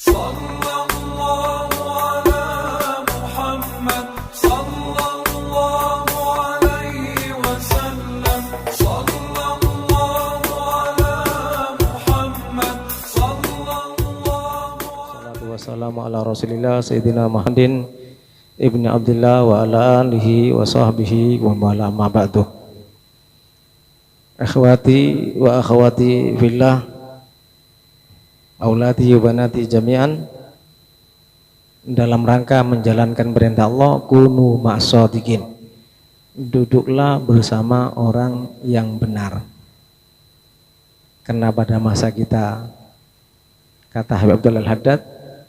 Sallallahu ala Muhammad, sallallahu alaihi wasallam, sallallahu ala Muhammad, sallallahu. Salatu wassalamu ala Rasulillah Sayyidina Muhammadin ibni Abdullah wa ala alihi wa sahbihi wa mala ma ba'du. Akhwati wa akhwati fillah, aulati wa banati jami'an, dalam rangka menjalankan perintah Allah, kunu ma'as-shadiqin, duduklah bersama orang yang benar. Karena pada masa kita, kata Habib Abdul Haddad,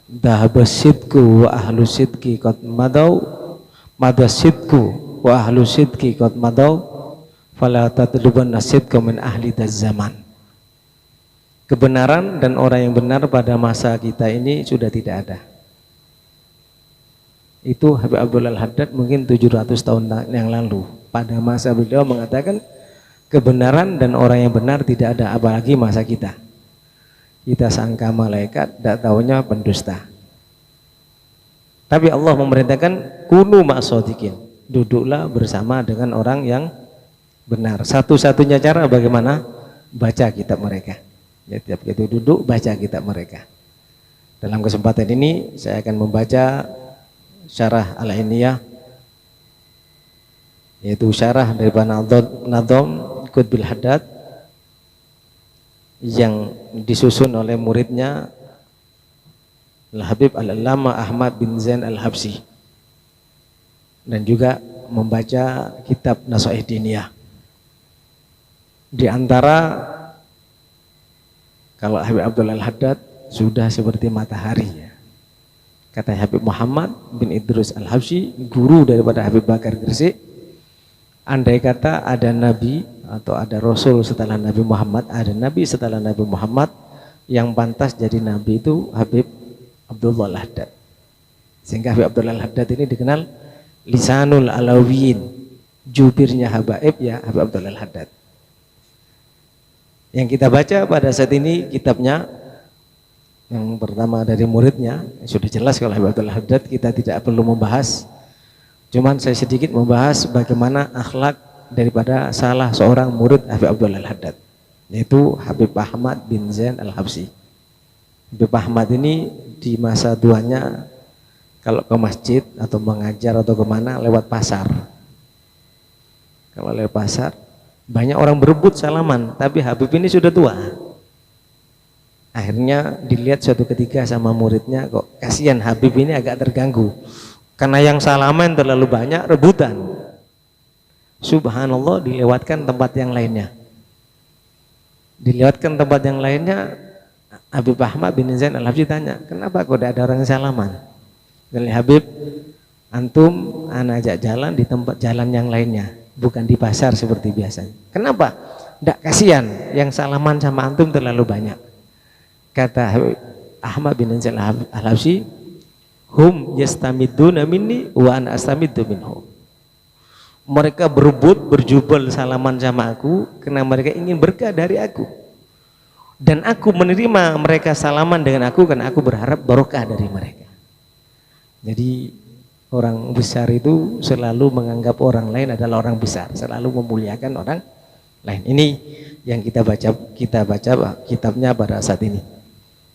dhahabas sidqu wa ahlu sidqi qad madau, madas sidqu wa ahlu sidqi qad madau, fala tatlubanna sidqa min ahli zaman. Kebenaran dan orang yang benar pada masa kita ini sudah tidak ada. Itu Habib Abdul Haddad mungkin 700 tahun yang lalu. Pada masa beliau mengatakan kebenaran dan orang yang benar tidak ada, apalagi masa kita. Kita sangka malaikat, tidak tahunya pendusta. Tapi Allah memerintahkan kunu ma'as-shadiqin, duduklah bersama dengan orang yang benar. Satu-satunya cara bagaimana? Baca kitab mereka. Ya, tiap kita duduk baca kitab mereka. Dalam kesempatan ini saya akan membaca syarah Al-Ainiyah, yaitu syarah dari Nadham Qutbil Haddad yang disusun oleh muridnya Al-Habib Al-Allama Ahmad bin Zain Al-Habsyi, dan juga membaca kitab Nasaih Diniyah. Di antara, kalau Habib Abdul Haddad sudah seperti matahari, ya. Kata Habib Muhammad bin Idrus Al-Habsyi, guru daripada Habib Bakar Gresik, andai kata ada nabi atau ada rasul setelah Nabi Muhammad, ada nabi setelah Nabi Muhammad, yang pantas jadi nabi itu Habib Abdul Haddad. Sehingga Habib Abdul Haddad ini dikenal lisanul alawiyin, jubirnya habaib, ya Habib Abdul Haddad. Yang kita baca pada saat ini kitabnya yang pertama dari muridnya, sudah jelas kalau Habib Abdul Haddad kita tidak perlu membahas. Cuman saya sedikit membahas bagaimana akhlak daripada salah seorang murid Habib Abdul Haddad, yaitu Habib Ahmad bin Zain Al-Habsyi. Habib Ahmad ini di masa tuanya kalau ke masjid atau mengajar atau kemana lewat pasar. Kalau lewat pasar banyak orang berebut salaman, tapi Habib ini sudah tua. Akhirnya dilihat suatu ketika sama muridnya, kok kasihan Habib ini agak terganggu karena yang salaman terlalu banyak, rebutan. Subhanallah, dilewatkan tempat yang lainnya. Dilewatkan tempat yang lainnya, Habib Ahmad bin Zain Al-Habsyi tanya, kenapa kok tidak ada orang yang salaman? Dan Habib, antum ana ajak jalan di tempat jalan yang lainnya, bukan di pasar seperti biasanya. Kenapa? Tidak kasihan, yang salaman sama antum terlalu banyak. Kata Habib Ahmad bin Zain Al-Habsyi, hum yastamiduna minni wa ana astamiddu minhum. Mereka berebut, berjubel salaman sama aku karena mereka ingin berkah dari aku, dan aku menerima mereka salaman dengan aku karena aku berharap barokah dari mereka. Jadi orang besar itu selalu menganggap orang lain adalah orang besar, selalu memuliakan orang lain. Ini yang kita baca kitabnya pada saat ini.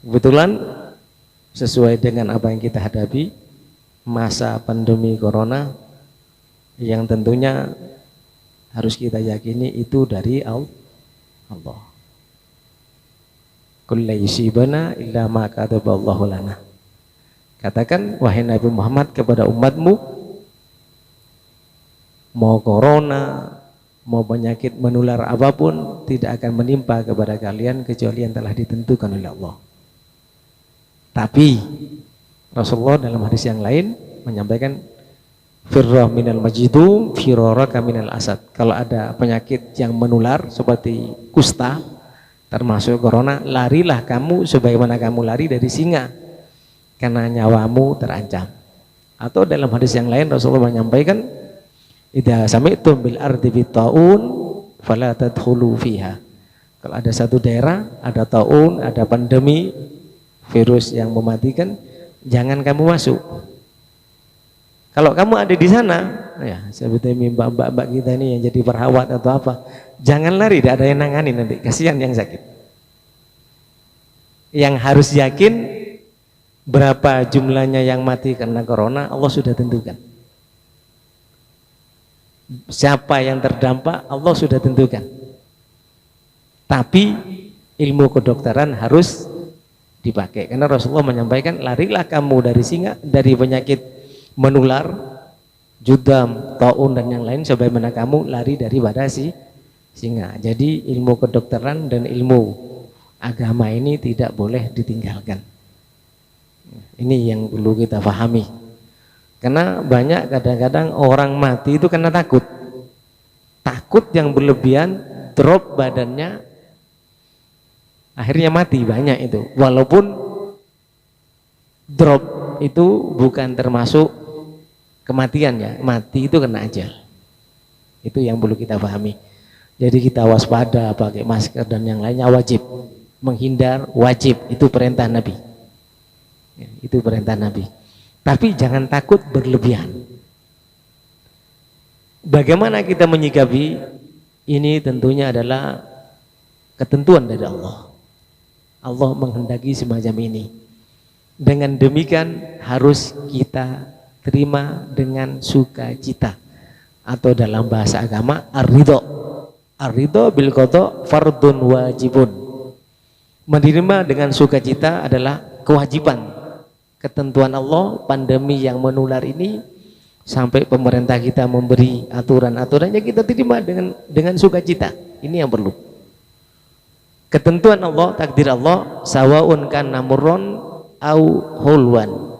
Kebetulan sesuai dengan apa yang kita hadapi, masa pandemi corona, yang tentunya harus kita yakini itu dari Allah. Kullu yusibana illa ma kataballahu lana. Katakan wahai Nabi Muhammad kepada umatmu, mau corona, mau penyakit menular apapun tidak akan menimpa kepada kalian kecuali yang telah ditentukan oleh Allah. Tapi Rasulullah dalam hadis yang lain menyampaikan, firra minal majidum firaraka minal asad. Kalau ada penyakit yang menular seperti kusta termasuk corona, larilah kamu sebagaimana kamu lari dari singa karena nyawamu terancam. Atau dalam hadis yang lain Rasulullah menyampaikan, idza sami'tum bil ardi bitta'un fala tadkhulu fiha. Kalau ada satu daerah ada taun, ada pandemi, virus yang mematikan, jangan kamu masuk. Kalau kamu ada di sana, ya sebetulnya mbak-mbak kita ini yang jadi perawat atau apa, jangan lari, tidak ada yang nangani nanti, kasihan yang sakit. Yang harus yakin berapa jumlahnya yang mati karena corona, Allah sudah tentukan. Siapa yang terdampak, Allah sudah tentukan. Tapi ilmu kedokteran harus dipakai, karena Rasulullah menyampaikan, larilah kamu dari singa, dari penyakit menular, judam, taun dan yang lain, sebagaimana kamu lari daripada singa. Jadi ilmu kedokteran dan ilmu agama ini tidak boleh ditinggalkan. Ini yang perlu kita pahami. Karena banyak kadang-kadang orang mati itu karena takut. Takut yang berlebihan, drop badannya, akhirnya mati, banyak itu. Walaupun drop itu bukan termasuk kematian ya, mati itu kena ajal. Itu yang perlu kita pahami. Jadi kita waspada, pakai masker dan yang lainnya wajib. Menghindar wajib, itu perintah Nabi. Ya, itu perintah Nabi. Tapi jangan takut berlebihan. Bagaimana kita menyikapi ini, tentunya adalah ketentuan dari Allah. Allah menghendaki semacam ini. Dengan demikian harus kita terima dengan sukacita, atau dalam bahasa agama ar-ridho. Ar-ridho bil qada fardun wajibun. Menerima dengan sukacita adalah kewajiban. Ketentuan Allah, pandemi yang menular ini, sampai pemerintah kita memberi aturan-aturannya, kita terima dengan sukacita. Ini yang perlu. Ketentuan Allah, takdir Allah, sawaun kana murron au hulwan,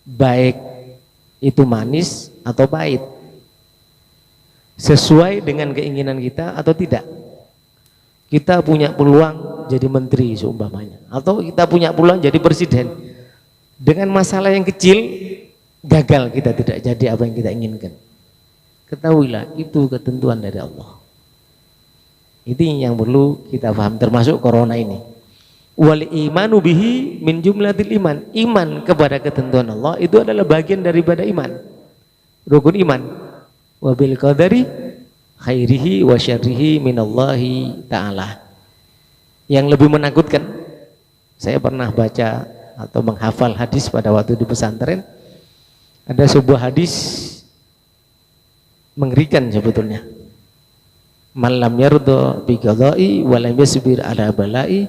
baik itu manis atau pahit, sesuai dengan keinginan kita atau tidak. Kita punya peluang jadi menteri seumpamanya, atau kita punya peluang jadi presiden, dengan masalah yang kecil gagal, kita tidak jadi apa yang kita inginkan. Ketahuilah itu ketentuan dari Allah. Itu yang perlu kita paham, termasuk corona ini. Wal imanu bihi min jumlatil iman. Iman kepada ketentuan Allah itu adalah bagian daripada iman, rukun iman. Wa bil qadari khairihi wa syarrihi minallahi ta'ala. Yang lebih menakutkan, saya pernah baca atau menghafal hadis pada waktu di pesantren. Ada sebuah hadis mengerikan sebetulnya. Man lam yarda bi qada'i wa lam yasbir ala bala'i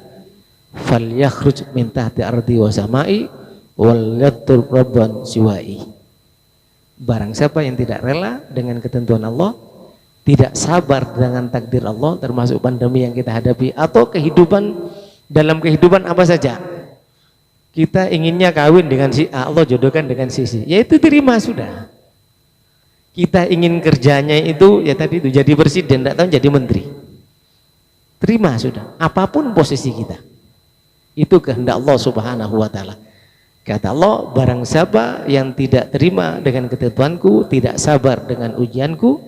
falyakhruj min tahti ardi wa sama'i wal yatur rabban siwa'i. Barang siapa yang tidak rela dengan ketentuan Allah, tidak sabar dengan takdir Allah, termasuk pandemi yang kita hadapi atau kehidupan, dalam kehidupan apa saja. Kita inginnya kawin dengan si A, Allah jodohkan dengan si C, ya itu terima sudah. Kita ingin kerjanya itu ya tadi itu jadi presiden, tidak tahu jadi menteri, terima sudah. Apapun posisi kita, itu kehendak Allah Subhanahu wa ta'ala. Kata Allah, barang siapa yang tidak terima dengan ketentuanku, tidak sabar dengan ujianku,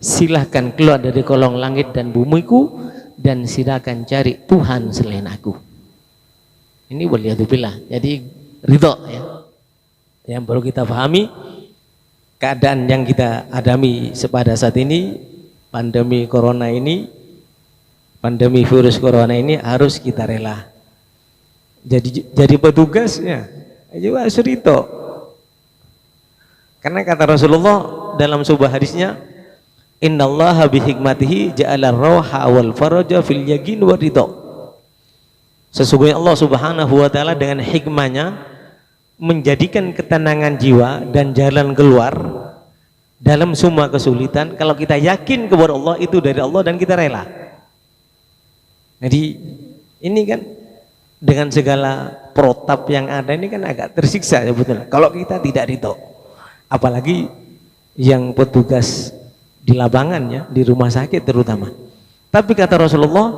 silahkan keluar dari kolong langit dan bumiku, dan silahkan cari Tuhan selain aku. Ini waliyadzubillah. Jadi ridho ya, yang perlu kita pahami. Keadaan yang kita hadami pada saat ini, pandemi corona ini, pandemi virus corona ini, harus kita rela. Jadi petugasnya juga harus ridho. Karena kata Rasulullah dalam sebuah hadisnya, innallaha bihikmatihi ja'ala rawha wal faraja fil yaqin wa ridho. Sesungguhnya Allah Subhanahu wa ta'ala dengan hikmahnya menjadikan ketenangan jiwa dan jalan keluar dalam semua kesulitan. Kalau kita yakin kepada Allah, itu dari Allah dan kita rela. Jadi ini kan dengan segala protap yang ada ini kan agak tersiksa sebetulnya kalau kita tidak ridho. Apalagi yang petugas di lapangan ya, di rumah sakit terutama. Tapi kata Rasulullah,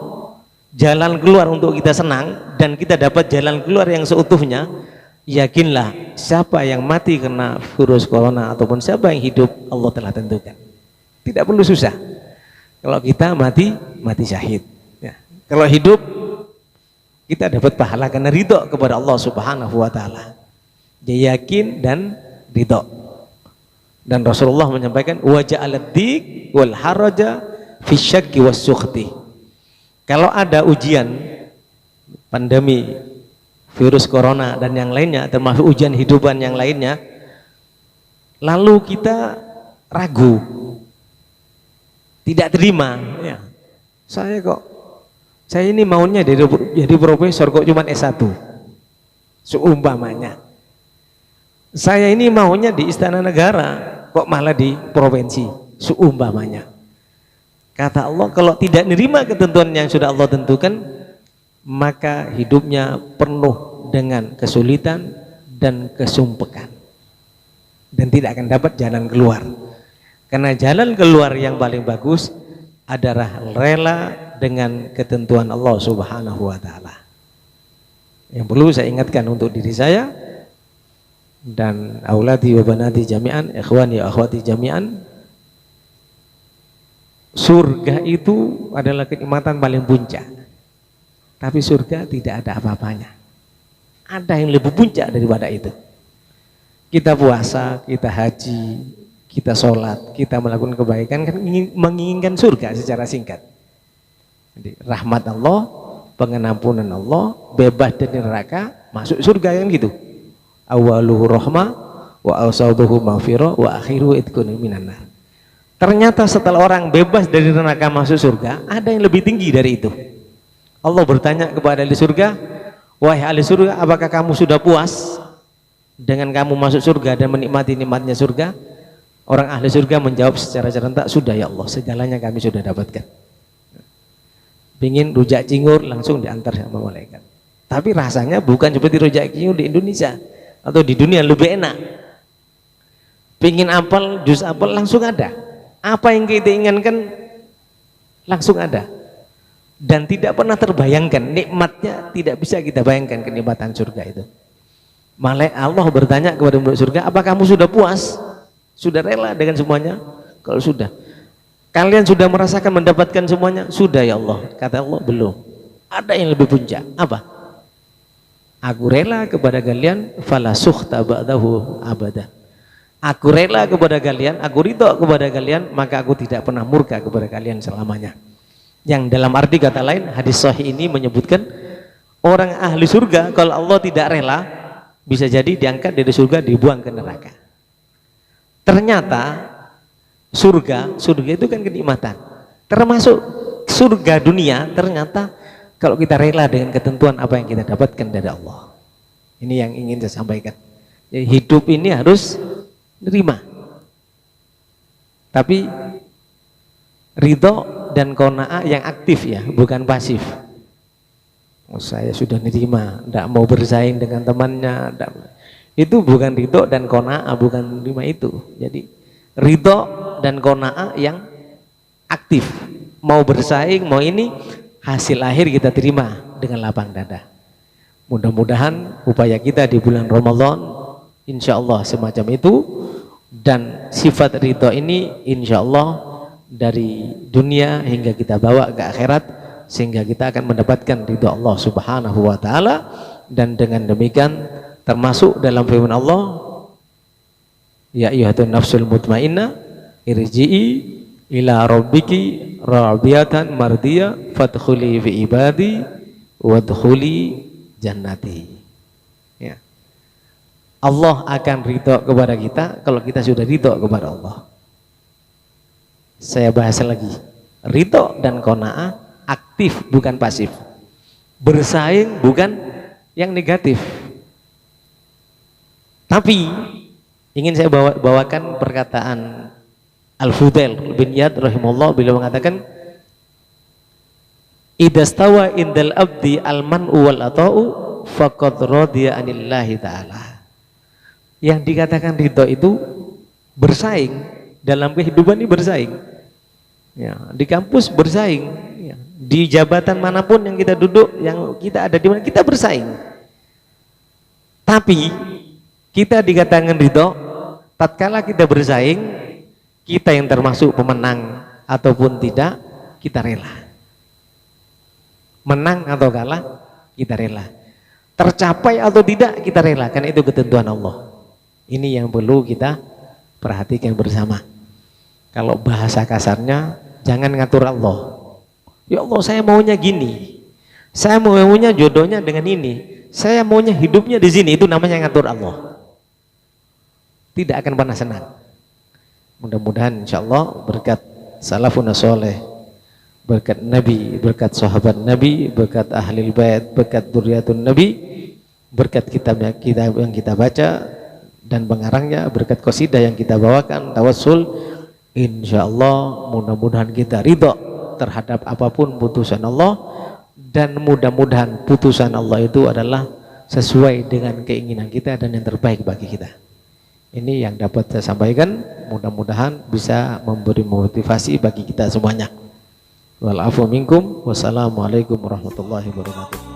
jalan keluar untuk kita senang dan kita dapat jalan keluar yang seutuhnya, yakinlah siapa yang mati karena virus corona ataupun siapa yang hidup, Allah telah tentukan. Tidak perlu susah. Kalau kita mati, mati syahid ya. Kalau hidup, Kita dapat pahala karena ridho kepada Allah Subhanahu wa taala. Dia yakin dan ridho. Dan Rasulullah menyampaikan wa ja'alad dik wal haraja fi syakki was sukhti. Kalau ada ujian pandemi virus corona dan yang lainnya, termasuk ujian hidupan yang lainnya, lalu kita ragu, tidak terima, ya, saya ini maunya jadi profesor kok cuma S1 seumpamanya, saya ini maunya di istana negara kok malah di provinsi seumpamanya. Kata Allah, kalau tidak menerima ketentuan yang sudah Allah tentukan, maka hidupnya penuh dengan kesulitan dan kesumpekan dan tidak akan dapat jalan keluar. Karena jalan keluar yang paling bagus adalah rela dengan ketentuan Allah Subhanahu wa taala. Yang perlu saya ingatkan untuk diri saya dan auladi wa banati jami'an, ikhwani wa akhwati jami'an, surga itu adalah kenikmatan paling puncak. Tapi surga tidak ada apa-apanya. Ada yang lebih puncak daripada itu. Kita puasa, kita haji, kita sholat, kita melakukan kebaikan kan menginginkan surga secara singkat. Jadi, rahmat Allah, pengampunan Allah, bebas dari neraka, masuk surga yang gitu. Awaluhu rahmah wa awsatuhu maghfirah wa akhiruhu itqun minan nar. Ternyata setelah orang bebas dari neraka masuk surga, ada yang lebih tinggi dari itu. Allah bertanya kepada ahli surga, wahai ahli surga, apakah kamu sudah puas dengan kamu masuk surga dan menikmati nikmatnya surga? Orang ahli surga menjawab secara serentak, sudah ya Allah, segalanya kami sudah dapatkan. Pingin rujak cingur langsung diantar sama malaikat. Tapi rasanya bukan seperti rujak cingur di Indonesia atau di dunia, lebih enak. Pingin apel, jus apel langsung ada. Apa yang kita inginkan langsung ada. Dan tidak pernah terbayangkan nikmatnya, tidak bisa kita bayangkan kenikmatan surga itu. Malaikat Allah bertanya kepada penduduk surga, apa kamu sudah puas? Sudah rela dengan semuanya? Kalau sudah, kalian sudah merasakan mendapatkan semuanya? Sudah ya Allah. Kata Allah, belum. Ada yang lebih puncak. Apa? Aku rela kepada kalian, fala sukhta ba'dahu abada. Aku rela kepada kalian, aku ridho kepada kalian, maka aku tidak pernah murka kepada kalian selamanya. Yang dalam arti kata lain, hadis sahih ini menyebutkan orang ahli surga kalau Allah tidak rela, bisa jadi diangkat dari surga dibuang ke neraka. Ternyata surga itu kan kenikmatan. Termasuk surga dunia, ternyata kalau kita rela dengan ketentuan apa yang kita dapatkan dari Allah. Ini yang ingin saya sampaikan. Jadi hidup ini harus nerima. Tapi ridho dan qanaah yang aktif ya, bukan pasif. Oh, saya sudah nerima, tidak mau bersaing dengan temannya. Itu bukan ridho dan qanaah, bukan nerima itu. Jadi ridho dan qanaah yang aktif, mau bersaing, mau ini, hasil akhir kita terima dengan lapang dada. Mudah-mudahan upaya kita di bulan Ramadan insya Allah semacam itu, dan sifat ridho ini insya Allah dari dunia hingga kita bawa ke akhirat, sehingga kita akan mendapatkan ridho Allah Subhanahu wa taala. Dan dengan demikian termasuk dalam firman Allah, ya ayyuhatun nafsul mutmainnah irji'i ila rabbiki radiyatan mardiyah fadkhuli fi ibadi wadkhuli jannati. Ya. Allah akan ridho kepada kita kalau kita sudah ridho kepada Allah. Saya bahas lagi, ridho dan qanaah aktif bukan pasif, bersaing bukan yang negatif. Tapi ingin saya bawakan perkataan Al-Fudail bin Iyad rahimahullah, beliau mengatakan, idastawa indal abdi al-man'u wal ata'u faqad radiya anillahi ta'ala. Yang dikatakan ridho itu bersaing, dalam kehidupan ini bersaing ya, di kampus bersaing ya, di jabatan manapun yang kita duduk, yang kita ada di mana, kita bersaing. Tapi kita dikatakan ridho tatkala kita bersaing, kita yang termasuk pemenang ataupun tidak, kita rela. Menang atau kalah, kita rela. Tercapai atau tidak kita rela, karena itu ketentuan Allah. Ini yang perlu kita perhatikan bersama. Kalau bahasa kasarnya, jangan ngatur Allah. Ya Allah, saya maunya gini. Saya maunya jodohnya dengan ini. Saya maunya hidupnya di sini. Itu namanya ngatur Allah. Tidak akan pernah senang. Mudah-mudahan insya Allah berkat salafun soleh, berkat Nabi, berkat sahabat Nabi, berkat ahli bait, berkat dzurriyyatun Nabi, berkat kitab yang kita baca dan pengarangnya, berkat qasidah yang kita bawakan, tawassul, insya Allah mudah-mudahan kita ridho terhadap apapun putusan Allah, dan mudah-mudahan putusan Allah itu adalah sesuai dengan keinginan kita dan yang terbaik bagi kita. Ini yang dapat saya sampaikan, mudah-mudahan bisa memberi motivasi bagi kita semuanya. Wal afu minkum, wassalamualaikum warahmatullahi wabarakatuh.